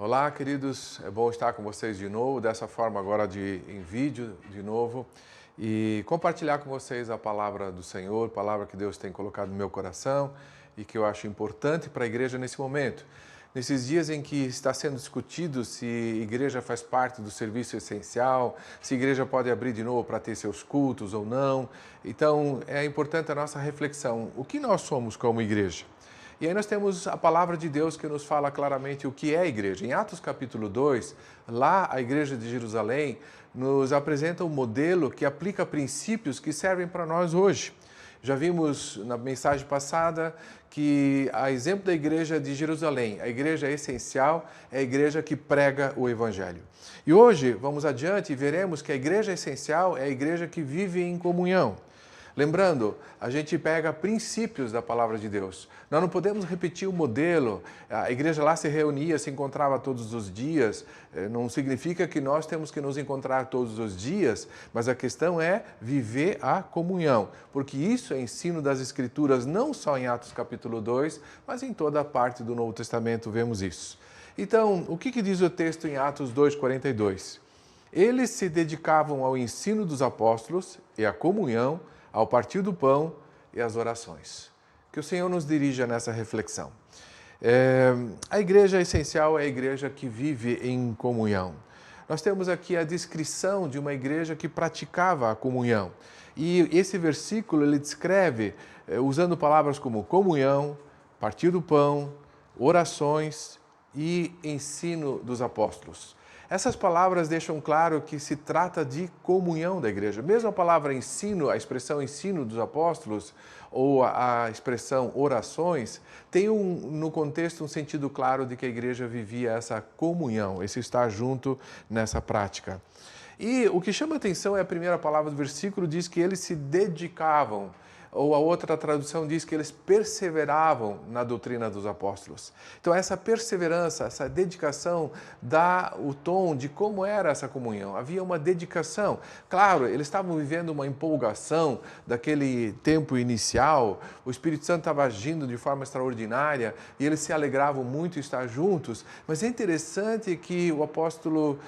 Olá, queridos, é bom estar com vocês de novo, dessa forma agora em vídeo de novo e compartilhar com vocês a palavra do Senhor, palavra que Deus tem colocado no meu coração e que eu acho importante para a igreja nesse momento. Nesses dias em que está sendo discutido se a igreja faz parte do serviço essencial, se a igreja pode abrir de novo para ter seus cultos ou não. Então, é importante a nossa reflexão. O que nós somos como igreja? E aí nós temos a palavra de Deus que nos fala claramente o que é a igreja. Em Atos capítulo 2, lá a igreja de Jerusalém nos apresenta um modelo que aplica princípios que servem para nós hoje. Já vimos na mensagem passada que, a exemplo da igreja de Jerusalém, a igreja essencial é a igreja que prega o evangelho. E hoje vamos adiante e veremos que a igreja essencial é a igreja que vive em comunhão. Lembrando, a gente pega princípios da palavra de Deus. Nós não podemos repetir o modelo. A igreja lá se reunia, se encontrava todos os dias. Não significa que nós temos que nos encontrar todos os dias, mas a questão é viver a comunhão. Porque isso é ensino das Escrituras, não só em Atos capítulo 2, mas em toda a parte do Novo Testamento vemos isso. Então, o que diz o texto em Atos 2:42? Eles se dedicavam ao ensino dos apóstolos e à comunhão, ao partir do pão e às orações. Que o Senhor nos dirija nessa reflexão. A igreja essencial é a igreja que vive em comunhão. Nós temos aqui a descrição de uma igreja que praticava a comunhão. E esse versículo ele descreve usando palavras como comunhão, partir do pão, orações e ensino dos apóstolos. Essas palavras deixam claro que se trata de comunhão da igreja. Mesmo a palavra ensino, a expressão ensino dos apóstolos ou a expressão orações, tem no contexto um sentido claro de que a igreja vivia essa comunhão, esse estar junto nessa prática. E o que chama atenção é a primeira palavra do versículo, diz que eles se dedicavam. Ou a outra tradução diz que eles perseveravam na doutrina dos apóstolos. Então essa perseverança, essa dedicação dá o tom de como era essa comunhão. Havia uma dedicação. Claro, eles estavam vivendo uma empolgação daquele tempo inicial, o Espírito Santo estava agindo de forma extraordinária e eles se alegravam muito em estar juntos, mas é interessante que o apóstolo,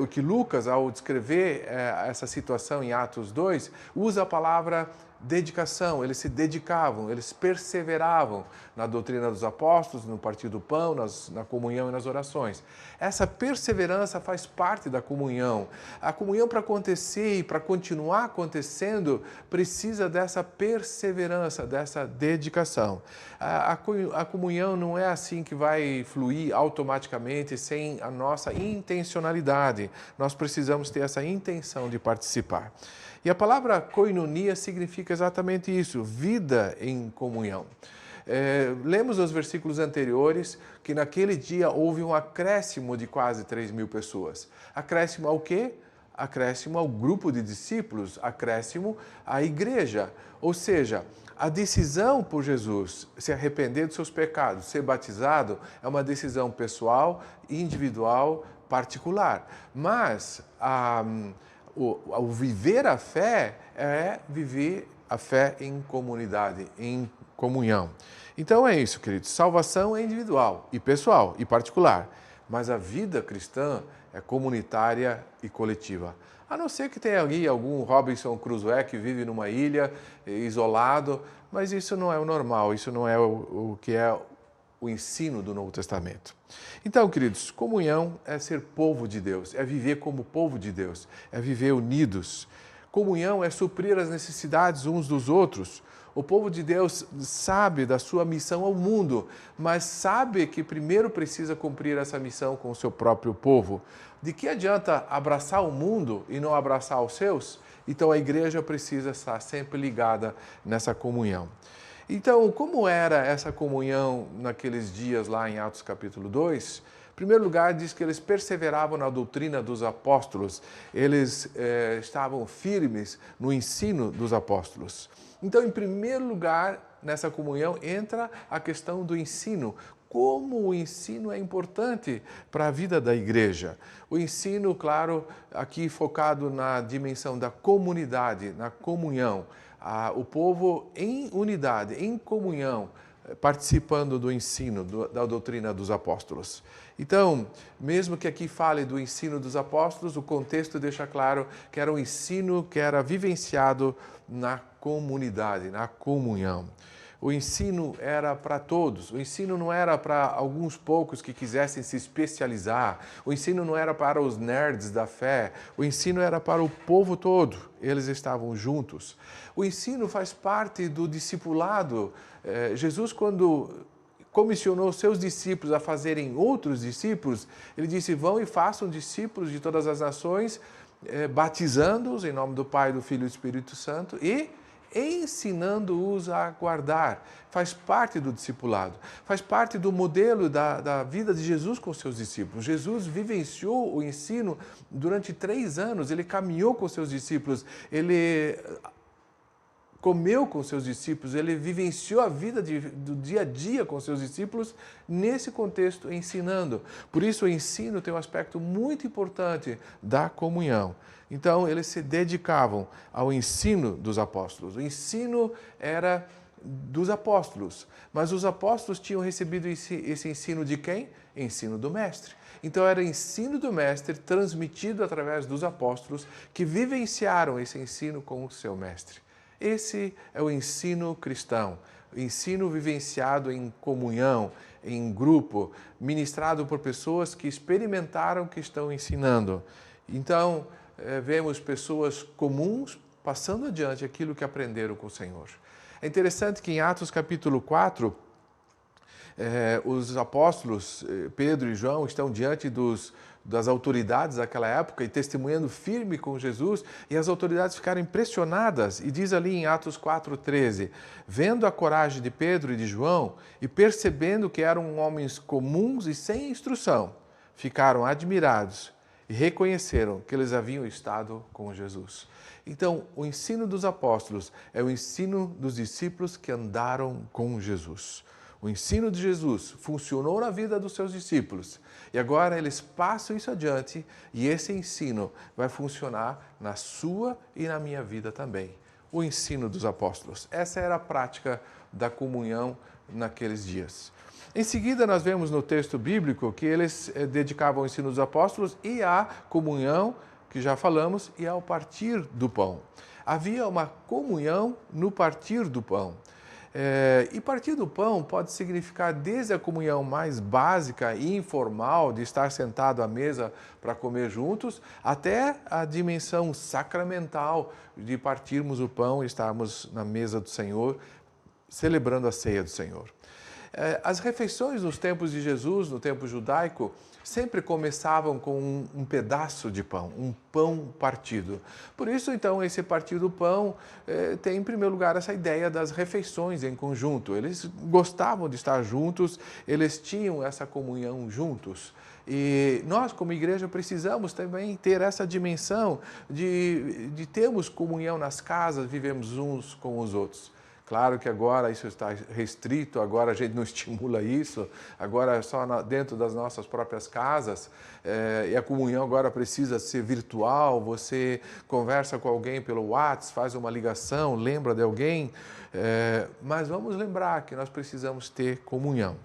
que Lucas, ao descrever essa situação em Atos 2, usa a palavra dedicação. Eles se dedicavam, eles perseveravam na doutrina dos apóstolos, no partir do pão, na comunhão e nas orações. Essa perseverança faz parte da comunhão. A comunhão, para acontecer e para continuar acontecendo, precisa dessa perseverança, dessa dedicação. A comunhão não é assim que vai fluir automaticamente sem a nossa intencionalidade. Nós precisamos ter essa intenção de participar. E a palavra koinonia significa exatamente isso, vida em comunhão. Lemos nos versículos anteriores que naquele dia houve um acréscimo de quase 3.000 pessoas. Acréscimo ao quê? Acréscimo ao grupo de discípulos, acréscimo à igreja. Ou seja, a decisão por Jesus se arrepender dos seus pecados, ser batizado, é uma decisão pessoal, individual, particular. Mas o viver a fé é viver a fé em comunidade, em comunhão. Então é isso, queridos. Salvação é individual e pessoal e particular, mas a vida cristã é comunitária e coletiva. A não ser que tenha ali algum Robinson Crusoe que vive numa ilha, isolado, mas isso não é o normal, isso não é o que é o ensino do Novo Testamento. Então, queridos, comunhão é ser povo de Deus, é viver como povo de Deus, é viver unidos. Comunhão é suprir as necessidades uns dos outros. O povo de Deus sabe da sua missão ao mundo, mas sabe que primeiro precisa cumprir essa missão com o seu próprio povo. De que adianta abraçar o mundo e não abraçar os seus? Então a igreja precisa estar sempre ligada nessa comunhão. Então, como era essa comunhão naqueles dias lá em Atos capítulo 2? Em primeiro lugar, diz que eles perseveravam na doutrina dos apóstolos, eles estavam firmes no ensino dos apóstolos. Então, em primeiro lugar, nessa comunhão entra a questão do ensino. Como o ensino é importante para a vida da igreja. O ensino, claro, aqui focado na dimensão da comunidade, na comunhão. O povo em unidade, em comunhão, participando do ensino, da doutrina dos apóstolos. Então, mesmo que aqui fale do ensino dos apóstolos, o contexto deixa claro que era um ensino que era vivenciado na comunidade, na comunhão. O ensino era para todos, o ensino não era para alguns poucos que quisessem se especializar, o ensino não era para os nerds da fé, o ensino era para o povo todo, eles estavam juntos. O ensino faz parte do discipulado. Jesus, quando comissionou seus discípulos a fazerem outros discípulos, ele disse: vão e façam discípulos de todas as nações, batizando-os em nome do Pai, do Filho e do Espírito Santo e ensinando-os a guardar. Faz parte do discipulado, faz parte do modelo da vida de Jesus com seus discípulos. Jesus vivenciou o ensino durante 3 anos, ele caminhou com seus discípulos, ele comeu com seus discípulos, ele vivenciou a vida do dia a dia com seus discípulos nesse contexto, ensinando. Por isso o ensino tem um aspecto muito importante da comunhão. Então eles se dedicavam ao ensino dos apóstolos. O ensino era dos apóstolos, mas os apóstolos tinham recebido esse ensino de quem? Ensino do mestre. Então era ensino do mestre transmitido através dos apóstolos que vivenciaram esse ensino com o seu mestre. Esse é o ensino cristão, ensino vivenciado em comunhão, em grupo, ministrado por pessoas que experimentaram o que estão ensinando. Então, vemos pessoas comuns passando adiante aquilo que aprenderam com o Senhor. É interessante que em Atos capítulo 4, os apóstolos Pedro e João estão diante das autoridades daquela época e testemunhando firme com Jesus, e as autoridades ficaram impressionadas, e diz ali em Atos 4,13, vendo a coragem de Pedro e de João e percebendo que eram homens comuns e sem instrução, ficaram admirados e reconheceram que eles haviam estado com Jesus. Então, o ensino dos apóstolos é o ensino dos discípulos que andaram com Jesus. O ensino de Jesus funcionou na vida dos seus discípulos e agora eles passam isso adiante e esse ensino vai funcionar na sua e na minha vida também. O ensino dos apóstolos. Essa era a prática da comunhão naqueles dias. Em seguida, nós vemos no texto bíblico que eles dedicavam ao ensino dos apóstolos e à comunhão, que já falamos, e ao partir do pão. Havia uma comunhão no partir do pão. E partir do pão pode significar desde a comunhão mais básica e informal, de estar sentado à mesa para comer juntos, até a dimensão sacramental de partirmos o pão e estarmos na mesa do Senhor, celebrando a ceia do Senhor. As refeições nos tempos de Jesus, no tempo judaico, sempre começavam com um pedaço de pão, um pão partido. Por isso, então, esse partir do pão tem, em primeiro lugar, essa ideia das refeições em conjunto. Eles gostavam de estar juntos, eles tinham essa comunhão juntos. E nós, como igreja, precisamos também ter essa dimensão de termos comunhão nas casas, vivemos uns com os outros. Claro que agora isso está restrito, agora a gente não estimula isso, agora é só dentro das nossas próprias casas, e a comunhão agora precisa ser virtual, você conversa com alguém pelo WhatsApp, faz uma ligação, lembra de alguém, mas vamos lembrar que nós precisamos ter comunhão.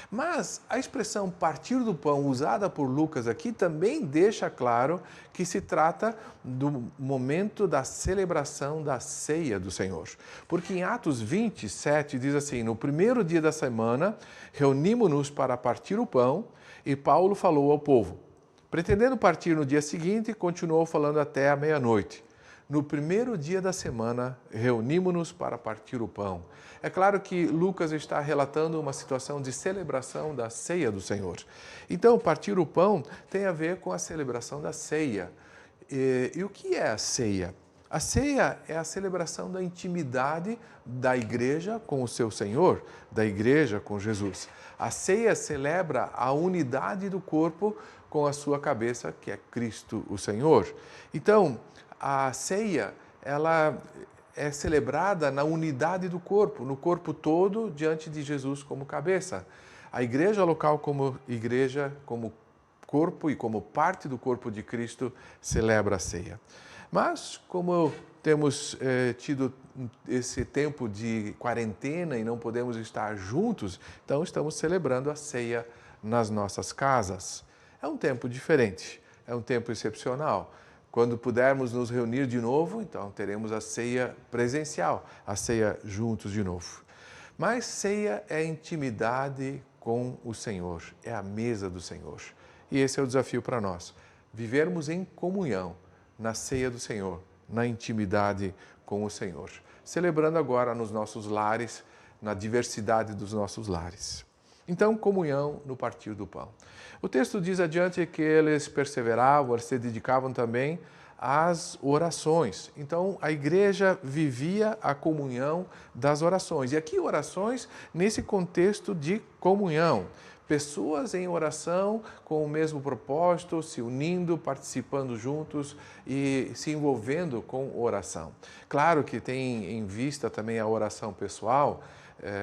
Mas a expressão partir do pão usada por Lucas aqui também deixa claro que se trata do momento da celebração da ceia do Senhor. Porque em Atos 27 diz assim, no primeiro dia da semana, reunimos-nos para partir o pão e Paulo falou ao povo. Pretendendo partir no dia seguinte, continuou falando até a meia-noite. No primeiro dia da semana, reunimos-nos para partir o pão. É claro que Lucas está relatando uma situação de celebração da ceia do Senhor. Então, partir o pão tem a ver com a celebração da ceia. E o que é a ceia? A ceia é a celebração da intimidade da igreja com o seu Senhor, da igreja com Jesus. A ceia celebra a unidade do corpo com a sua cabeça, que é Cristo, o Senhor. Então, a ceia, ela é celebrada na unidade do corpo, no corpo todo, diante de Jesus como cabeça. A igreja local como igreja, como corpo e como parte do corpo de Cristo, celebra a ceia. Mas, como temos tido esse tempo de quarentena e não podemos estar juntos, então estamos celebrando a ceia nas nossas casas. É um tempo diferente, é um tempo excepcional. Quando pudermos nos reunir de novo, então teremos a ceia presencial, a ceia juntos de novo. Mas ceia é intimidade com o Senhor, é a mesa do Senhor. E esse é o desafio para nós, vivermos em comunhão, na ceia do Senhor, na intimidade com o Senhor. Celebrando agora nos nossos lares, na diversidade dos nossos lares. Então, comunhão no partir do pão. O texto diz adiante que eles perseveravam, eles se dedicavam também às orações. Então, a igreja vivia a comunhão das orações. E aqui, orações nesse contexto de comunhão. Pessoas em oração com o mesmo propósito, se unindo, participando juntos e se envolvendo com oração. Claro que tem em vista também a oração pessoal,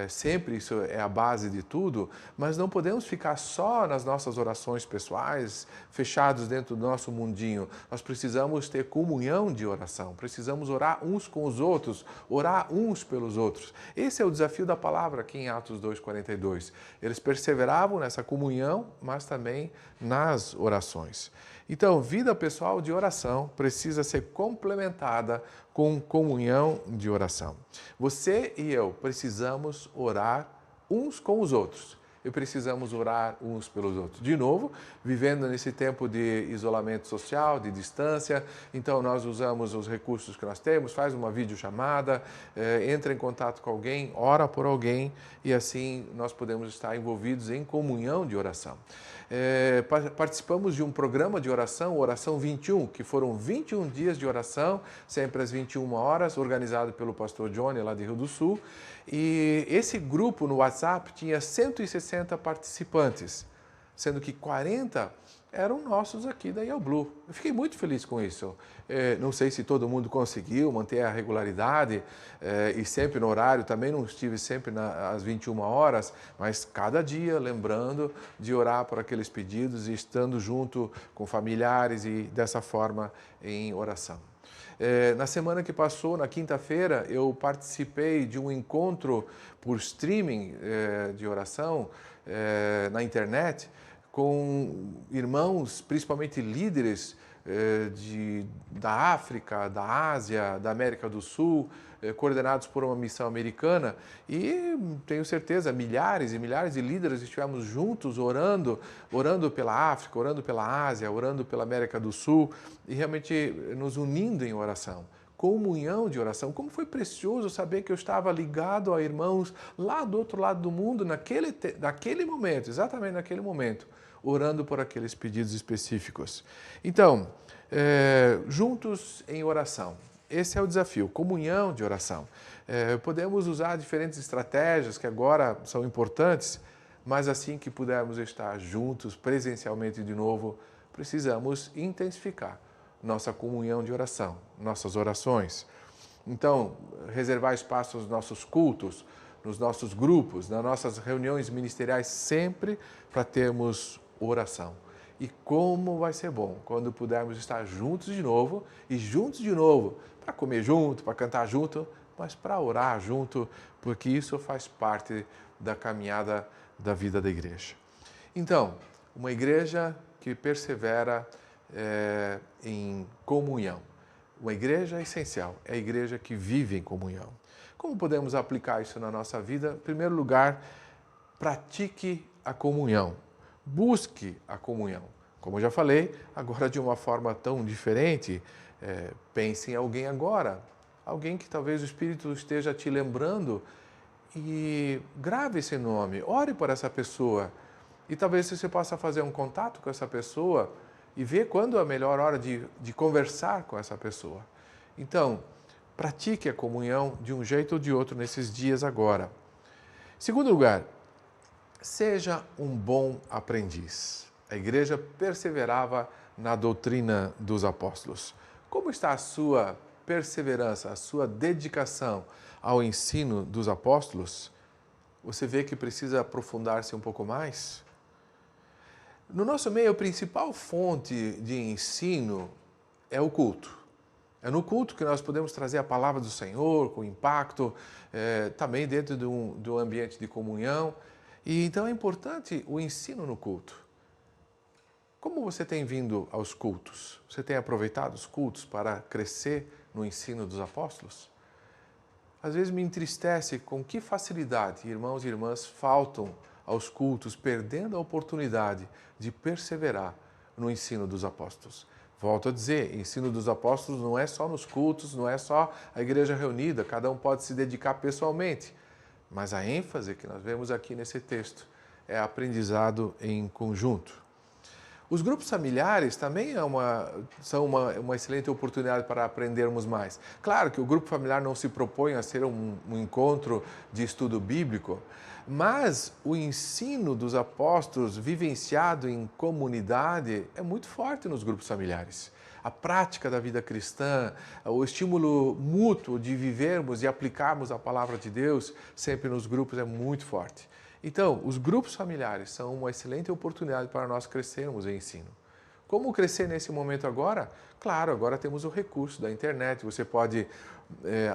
sempre isso é a base de tudo, mas não podemos ficar só nas nossas orações pessoais, fechados dentro do nosso mundinho. Nós precisamos ter comunhão de oração, precisamos orar uns com os outros, orar uns pelos outros. Esse é o desafio da palavra aqui em Atos 2:42. Eles perseveravam nessa comunhão, mas também nas orações. Então, vida pessoal de oração precisa ser complementada com comunhão de oração. Você e eu precisamos orar uns com os outros. E precisamos orar uns pelos outros. De novo, vivendo nesse tempo de isolamento social, de distância, então nós usamos os recursos que nós temos, faz uma videochamada, entra em contato com alguém, ora por alguém e assim nós podemos estar envolvidos em comunhão de oração. Participamos de um programa de oração, Oração 21, que foram 21 dias de oração, sempre às 21 horas, organizado pelo pastor Johnny, lá de Rio do Sul. E esse grupo no WhatsApp tinha 160 participantes, sendo que 40 eram nossos aqui da Yale Blue. Eu fiquei muito feliz com isso. Não sei se todo mundo conseguiu manter a regularidade e sempre no horário, também não estive sempre às 21 horas, mas cada dia lembrando de orar por aqueles pedidos e estando junto com familiares e dessa forma em oração. Na semana que passou, na quinta-feira, eu participei de um encontro por streaming de oração na internet com irmãos, principalmente líderes da África, da Ásia, da América do Sul, coordenados por uma missão americana, e tenho certeza, milhares e milhares de líderes estivemos juntos orando pela África, orando pela Ásia, orando pela América do Sul, e realmente nos unindo em oração. Comunhão de oração. Como foi precioso saber que eu estava ligado a irmãos lá do outro lado do mundo, naquele momento, exatamente naquele momento, orando por aqueles pedidos específicos. Então, juntos em oração. Esse é o desafio, comunhão de oração. Podemos usar diferentes estratégias que agora são importantes, mas assim que pudermos estar juntos presencialmente de novo, precisamos intensificar nossa comunhão de oração, nossas orações. Então, reservar espaço nos nossos cultos, nos nossos grupos, nas nossas reuniões ministeriais, sempre para termos oração. E como vai ser bom quando pudermos estar juntos de novo, e juntos de novo, para comer junto, para cantar junto, mas para orar junto, porque isso faz parte da caminhada da vida da igreja. Então, uma igreja que persevera em comunhão. Uma igreja essencial, é a igreja que vive em comunhão. Como podemos aplicar isso na nossa vida? Em primeiro lugar, pratique a comunhão. Busque a comunhão. Como eu já falei, agora de uma forma tão diferente, pense em alguém agora. Alguém que talvez o Espírito esteja te lembrando e grave esse nome, ore por essa pessoa. E talvez você possa fazer um contato com essa pessoa e ver quando é a melhor hora de conversar com essa pessoa. Então, pratique a comunhão de um jeito ou de outro nesses dias agora. Segundo lugar, seja um bom aprendiz. A igreja perseverava na doutrina dos apóstolos. Como está a sua perseverança, a sua dedicação ao ensino dos apóstolos? Você vê que precisa aprofundar-se um pouco mais? No nosso meio, a principal fonte de ensino é o culto. É no culto que nós podemos trazer a palavra do Senhor com impacto, também dentro de um ambiente de comunhão. E então é importante o ensino no culto. Como você tem vindo aos cultos? Você tem aproveitado os cultos para crescer no ensino dos apóstolos? Às vezes me entristece com que facilidade irmãos e irmãs faltam aos cultos, perdendo a oportunidade de perseverar no ensino dos apóstolos. Volto a dizer, ensino dos apóstolos não é só nos cultos, não é só a igreja reunida, cada um pode se dedicar pessoalmente. Mas a ênfase que nós vemos aqui nesse texto é aprendizado em conjunto. Os grupos familiares também são uma excelente oportunidade para aprendermos mais. Claro que o grupo familiar não se propõe a ser um encontro de estudo bíblico, mas o ensino dos apóstolos vivenciado em comunidade é muito forte nos grupos familiares. A prática da vida cristã, o estímulo mútuo de vivermos e aplicarmos a palavra de Deus sempre nos grupos é muito forte. Então, os grupos familiares são uma excelente oportunidade para nós crescermos em ensino. Como crescer nesse momento agora? Claro, agora temos o recurso da internet, você pode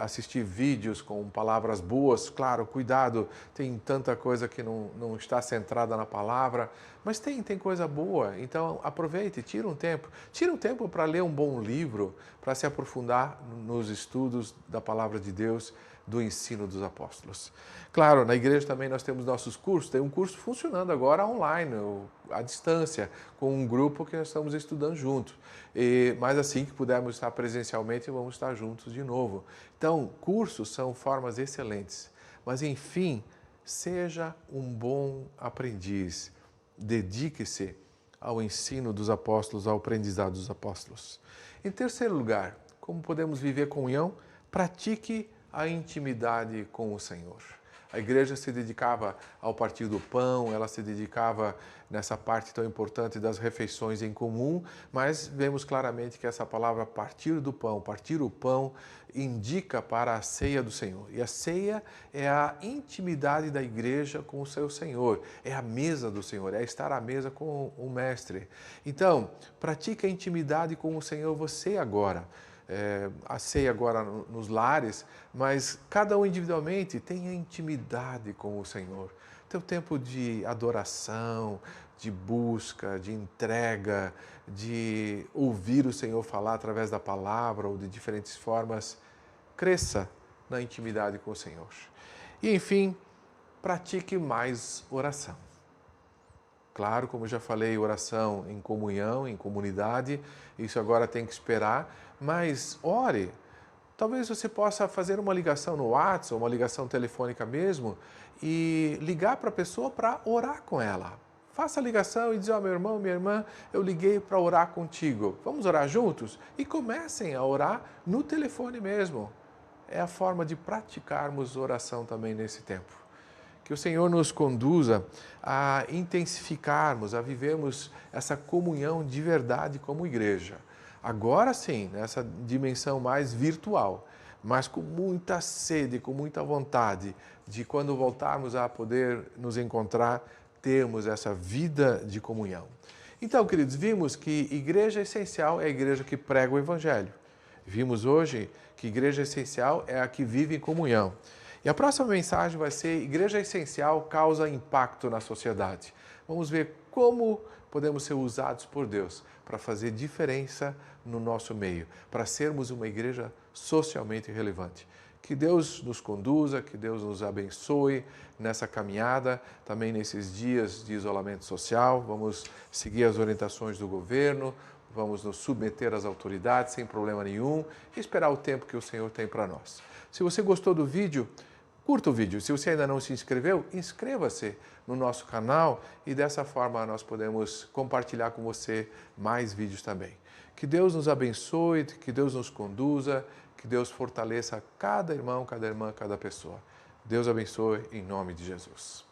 assistir vídeos com palavras boas, claro, cuidado, tem tanta coisa que não está centrada na palavra, mas tem coisa boa, então aproveite, tira um tempo para ler um bom livro, para se aprofundar nos estudos da palavra de Deus, do ensino dos apóstolos. Claro, na igreja também nós temos nossos cursos, tem um curso funcionando agora online, à distância, com um grupo que nós estamos estudando juntos. Mas assim que pudermos estar presencialmente, vamos estar juntos de novo. Então, cursos são formas excelentes. Mas, enfim, seja um bom aprendiz. Dedique-se ao ensino dos apóstolos, ao aprendizado dos apóstolos. Em terceiro lugar, como podemos viver comunhão? Pratique a intimidade com o Senhor. A igreja se dedicava ao partir do pão, ela se dedicava nessa parte tão importante das refeições em comum, mas vemos claramente que essa palavra partir do pão, partir o pão, indica para a ceia do Senhor. E a ceia é a intimidade da igreja com o seu Senhor, é a mesa do Senhor, é estar à mesa com o Mestre. Então, pratique a intimidade com o Senhor você agora. A ceia agora nos lares, mas cada um individualmente tenha intimidade com o Senhor. Teu tempo de adoração, de busca, de entrega, de ouvir o Senhor falar através da palavra ou de diferentes formas, cresça na intimidade com o Senhor. E, enfim, pratique mais oração. Claro, como eu já falei, oração em comunhão, em comunidade, isso agora tem que esperar, mas ore. Talvez você possa fazer uma ligação no WhatsApp, uma ligação telefônica mesmo, e ligar para a pessoa para orar com ela. Faça a ligação e diz, meu irmão, minha irmã, eu liguei para orar contigo. Vamos orar juntos? E comecem a orar no telefone mesmo. É a forma de praticarmos oração também nesse tempo. Que o Senhor nos conduza a intensificarmos, a vivermos essa comunhão de verdade como igreja. Agora sim, nessa dimensão mais virtual, mas com muita sede, com muita vontade de quando voltarmos a poder nos encontrar, termos essa vida de comunhão. Então, queridos, vimos que igreja essencial é a igreja que prega o Evangelho. Vimos hoje que igreja essencial é a que vive em comunhão. E a próxima mensagem vai ser Igreja Essencial causa impacto na sociedade. Vamos ver como podemos ser usados por Deus para fazer diferença no nosso meio, para sermos uma igreja socialmente relevante. Que Deus nos conduza, que Deus nos abençoe nessa caminhada, também nesses dias de isolamento social. Vamos seguir as orientações do governo, vamos nos submeter às autoridades sem problema nenhum e esperar o tempo que o Senhor tem para nós. Se você gostou do vídeo, curta o vídeo. Se você ainda não se inscreveu, inscreva-se no nosso canal e dessa forma nós podemos compartilhar com você mais vídeos também. Que Deus nos abençoe, que Deus nos conduza, que Deus fortaleça cada irmão, cada irmã, cada pessoa. Deus abençoe em nome de Jesus.